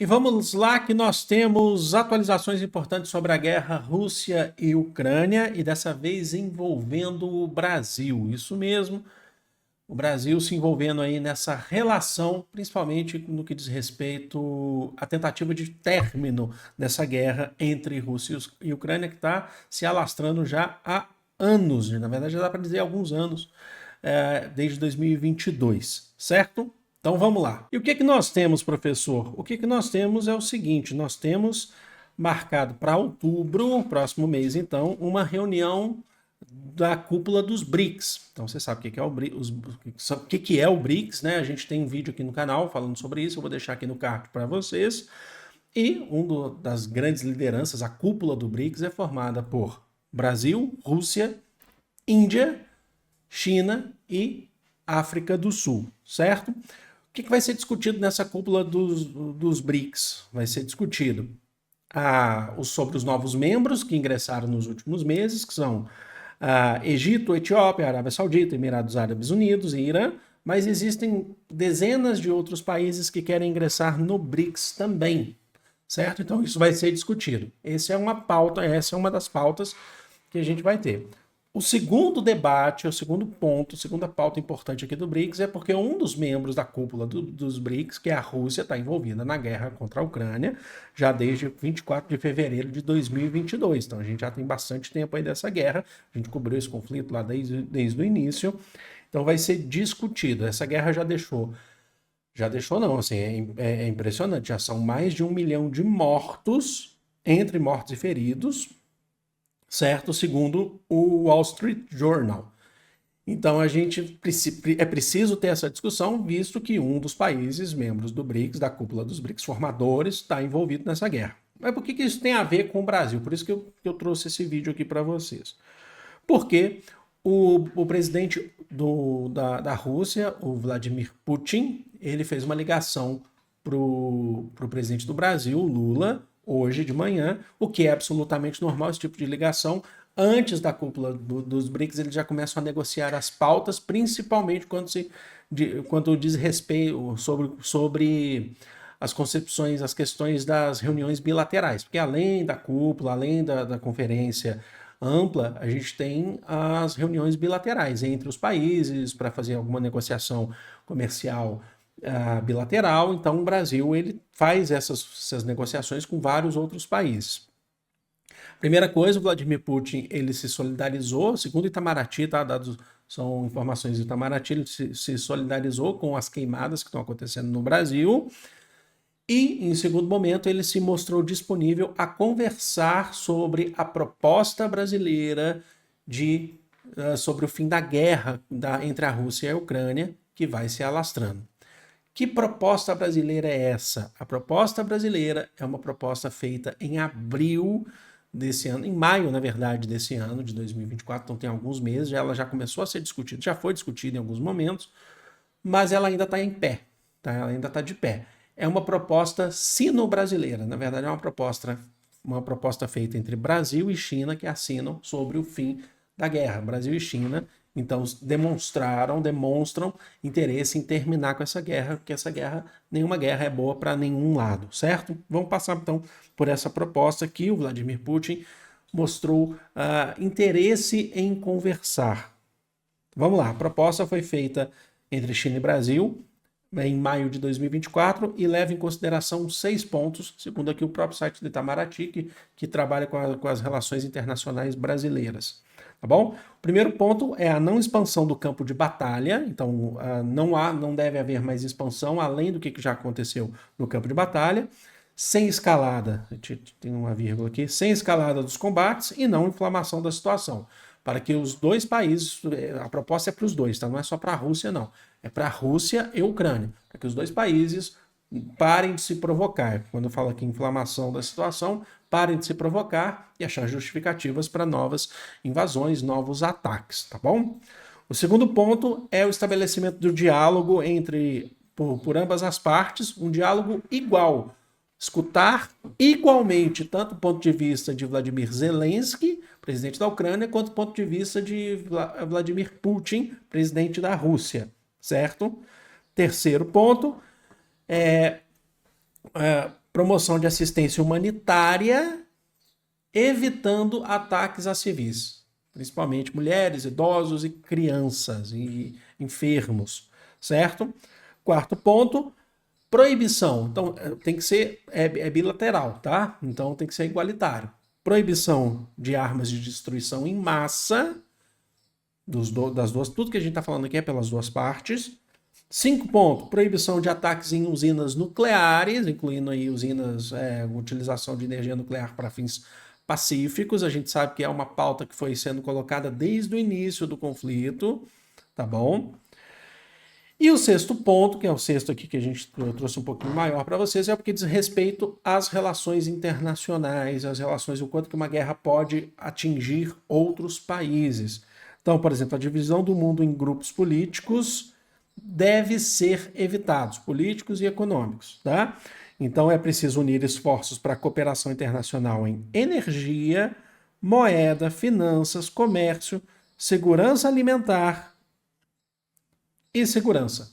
E vamos lá que nós temos atualizações importantes sobre a guerra Rússia e Ucrânia e dessa vez envolvendo o Brasil. Isso mesmo, o Brasil se envolvendo aí nessa relação, principalmente no que diz respeito à tentativa de término dessa guerra entre Rússia e Ucrânia que está se alastrando já há anos, na verdade já dá para dizer alguns anos, desde 2022, certo? Então vamos lá. E o que nós temos, professor? O que nós temos é o seguinte: nós temos marcado para outubro, próximo mês, então, uma reunião da cúpula dos BRICS. Então você sabe o que é o BRICS, né? A gente tem um vídeo aqui no canal falando sobre isso, eu vou deixar aqui no card para vocês. E das grandes lideranças, a cúpula do BRICS, é formada por Brasil, Rússia, Índia, China e África do Sul, certo? O que vai ser discutido nessa cúpula dos BRICS? Vai ser discutido sobre os novos membros que ingressaram nos últimos meses, que são Egito, Etiópia, Arábia Saudita, Emirados Árabes Unidos e Irã, mas existem dezenas de outros países que querem ingressar no BRICS também, certo? Então isso vai ser discutido. Essa é uma das pautas que a gente vai ter. O segundo debate, o segundo ponto, a segunda pauta importante aqui do BRICS é porque um dos membros da cúpula dos BRICS, que é a Rússia, está envolvida na guerra contra a Ucrânia já desde 24 de fevereiro de 2022. Então a gente já tem bastante tempo aí dessa guerra, a gente cobriu esse conflito lá desde o início. Então vai ser discutido. Essa guerra já deixou não, assim, é impressionante, já são mais de 1 milhão de mortos, entre mortos e feridos, certo? Segundo o Wall Street Journal. Então é preciso ter essa discussão, visto que um dos países membros do BRICS, da cúpula dos BRICS formadores, está envolvido nessa guerra. Mas por que isso tem a ver com o Brasil? Por isso que eu trouxe esse vídeo aqui para vocês. Porque o presidente da Rússia, o Vladimir Putin, ele fez uma ligação para o presidente do Brasil, Lula, hoje de manhã, o que é absolutamente normal, esse tipo de ligação. Antes da cúpula dos BRICS, eles já começam a negociar as pautas, principalmente quando diz respeito sobre as concepções, as questões das reuniões bilaterais. Porque além da cúpula, além da conferência ampla, a gente tem as reuniões bilaterais entre os países para fazer alguma negociação comercial bilateral. Então o Brasil ele faz essas negociações com vários outros países. Primeira coisa, o Vladimir Putin ele se solidarizou, segundo Itamaraty, tá? São informações do Itamaraty, ele se solidarizou com as queimadas que estão acontecendo no Brasil. E, em segundo momento, ele se mostrou disponível a conversar sobre a proposta brasileira sobre o fim da guerra entre a Rússia e a Ucrânia, que vai se alastrando. Que proposta brasileira é essa? A proposta brasileira é uma proposta feita em abril desse ano, em maio, na verdade, desse ano, de 2024, então tem alguns meses, ela já começou a ser discutida, já foi discutida em alguns momentos, mas ela ainda está em pé, tá? Ela ainda está de pé. É uma proposta sino-brasileira, na verdade é uma proposta feita entre Brasil e China que assinam sobre o fim da guerra. Brasil e China, então, demonstram interesse em terminar com essa guerra, porque nenhuma guerra é boa para nenhum lado, certo? Vamos passar então por essa proposta que o Vladimir Putin mostrou interesse em conversar. Vamos lá, a proposta foi feita entre China e Brasil em maio de 2024 e leva em consideração 6 pontos, segundo aqui o próprio site do Itamaraty, que trabalha com as relações internacionais brasileiras. Tá bom? O primeiro ponto é a não expansão do campo de batalha, então não deve haver mais expansão além do que já aconteceu no campo de batalha, sem escalada, tem uma vírgula aqui, sem escalada dos combates e não inflamação da situação, para que os dois países, a proposta é para os dois, tá? Não é só para a Rússia não, é para a Rússia e a Ucrânia, para que os dois países parem de se provocar. Quando eu falo aqui inflamação da situação, parem de se provocar e achar justificativas para novas invasões, novos ataques, tá bom? O segundo ponto é o estabelecimento do diálogo por ambas as partes, um diálogo igual. Escutar igualmente tanto o ponto de vista de Vladimir Zelensky, presidente da Ucrânia, quanto o ponto de vista de Vladimir Putin, presidente da Rússia, certo? Terceiro ponto promoção de assistência humanitária, evitando ataques a civis, principalmente mulheres, idosos e crianças e enfermos, certo? Quarto ponto, proibição. Então, tem que ser bilateral, tá? Então, tem que ser igualitário. Proibição de armas de destruição em massa, das duas, tudo que a gente está falando aqui é pelas duas partes. 5 pontos, proibição de ataques em usinas nucleares, incluindo aí usinas, utilização de energia nuclear para fins pacíficos. A gente sabe que é uma pauta que foi sendo colocada desde o início do conflito, tá bom? E o sexto ponto, que é o sexto aqui que eu trouxe um pouquinho maior para vocês, é porque diz respeito às relações internacionais, às relações, o quanto que uma guerra pode atingir outros países. Então, por exemplo, a divisão do mundo em grupos políticos deve ser evitados, políticos e econômicos, tá? Então é preciso unir esforços para a cooperação internacional em energia, moeda, finanças, comércio, segurança alimentar e segurança,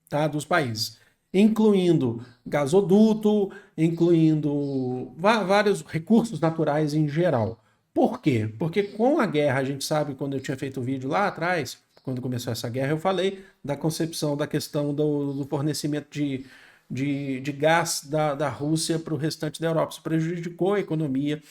tá, dos países, incluindo gasoduto, incluindo vários recursos naturais em geral. Por quê? Porque com a guerra, a gente sabe, quando eu tinha feito o vídeo lá atrás, quando começou essa guerra, eu falei da concepção da questão do fornecimento de gás da Rússia para o restante da Europa. Isso prejudicou a economia.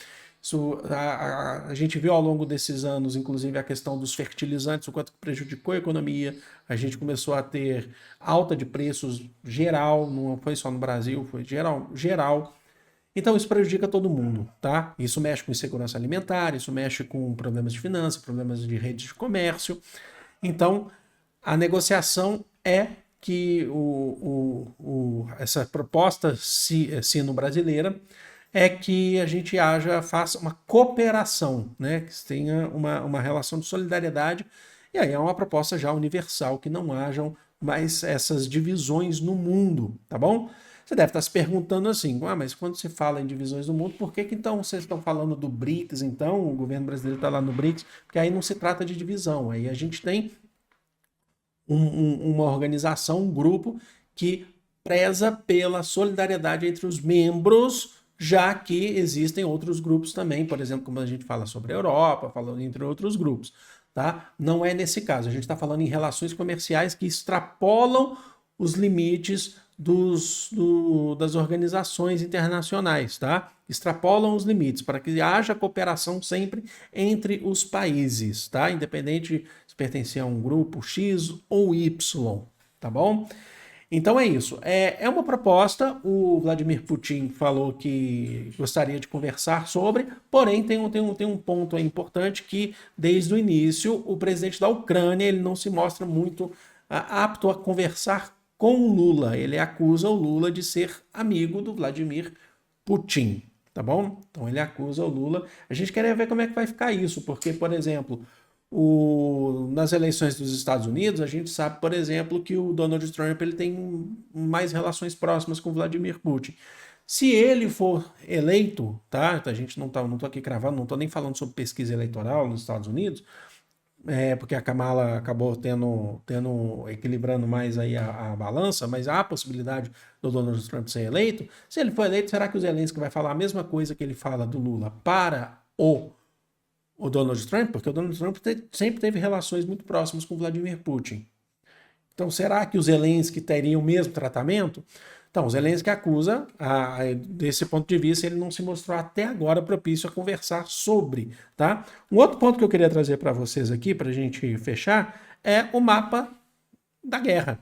Isso, a gente viu ao longo desses anos, inclusive, a questão dos fertilizantes, o quanto prejudicou a economia. A gente começou a ter alta de preços geral, não foi só no Brasil, foi geral. Então isso prejudica todo mundo, tá? Isso mexe com insegurança alimentar, isso mexe com problemas de finanças, problemas de redes de comércio. Então, a negociação é que essa proposta sino-brasileira é que a gente faça uma cooperação, né? Que tenha uma relação de solidariedade, e aí é uma proposta já universal, que não hajam mais essas divisões no mundo, tá bom? Você deve estar se perguntando assim, mas quando se fala em divisões no mundo, por que então vocês estão falando do BRICS, então? O governo brasileiro está lá no BRICS, porque aí não se trata de divisão, aí a gente tem uma organização, um grupo que preza pela solidariedade entre os membros, já que existem outros grupos também, por exemplo, como a gente fala sobre a Europa, falando entre outros grupos, tá? Não é nesse caso, a gente está falando em relações comerciais que extrapolam os limites das organizações internacionais, tá? Extrapolam os limites para que haja cooperação sempre entre os países, tá? Independente se pertencer a um grupo X ou Y, tá bom? Então é isso. É uma proposta. O Vladimir Putin falou que gostaria de conversar sobre, porém tem um ponto aí importante que, desde o início, o presidente da Ucrânia ele não se mostra muito apto a conversar com o Lula. Ele acusa o Lula de ser amigo do Vladimir Putin, tá bom? Então ele acusa o Lula. A gente quer ver como é que vai ficar isso, porque, por exemplo, nas eleições dos Estados Unidos, a gente sabe, por exemplo, que o Donald Trump ele tem mais relações próximas com o Vladimir Putin. Se ele for eleito, tá? A gente não tô aqui cravando, não tô nem falando sobre pesquisa eleitoral nos Estados Unidos, porque a Kamala acabou equilibrando mais aí a balança, mas há a possibilidade do Donald Trump ser eleito. Se ele for eleito, será que o Zelensky vai falar a mesma coisa que ele fala do Lula para o Donald Trump? Porque o Donald Trump sempre teve relações muito próximas com o Vladimir Putin. Então, será que o Zelensky teria o mesmo tratamento? Então, o Zelensky acusa, desse ponto de vista, ele não se mostrou até agora propício a conversar sobre, tá? Um outro ponto que eu queria trazer para vocês aqui, para a gente fechar, é o mapa da guerra.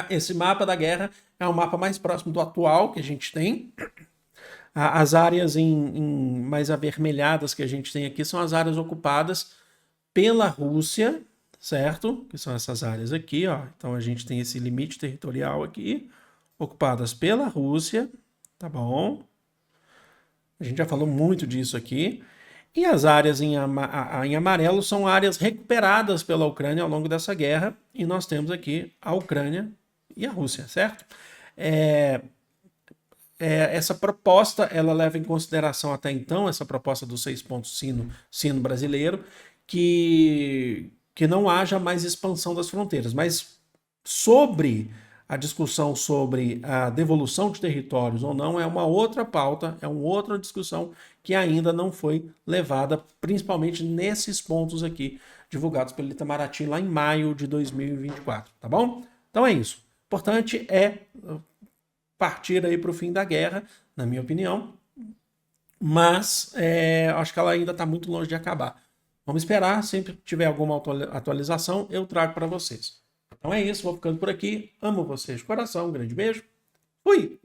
Esse mapa da guerra é o mapa mais próximo do atual que a gente tem. As áreas mais avermelhadas que a gente tem aqui são as áreas ocupadas pela Rússia, certo? Que são essas áreas aqui, ó. Então a gente tem esse limite territorial aqui, ocupadas pela Rússia, tá bom? A gente já falou muito disso aqui. E as áreas em amarelo são áreas recuperadas pela Ucrânia ao longo dessa guerra. E nós temos aqui a Ucrânia e a Rússia, certo? Essa proposta, ela leva em consideração até então, essa proposta dos 6 pontos sino brasileiro, que não haja mais expansão das fronteiras. Mas sobre A discussão sobre a devolução de territórios ou não é uma outra pauta, é uma outra discussão que ainda não foi levada, principalmente nesses pontos aqui, divulgados pelo Itamaraty lá em maio de 2024, tá bom? Então é isso. O importante é partir aí para o fim da guerra, na minha opinião, mas acho que ela ainda está muito longe de acabar. Vamos esperar, sempre que tiver alguma atualização, eu trago para vocês. Então é isso, vou ficando por aqui. Amo vocês de coração, um grande beijo. Fui!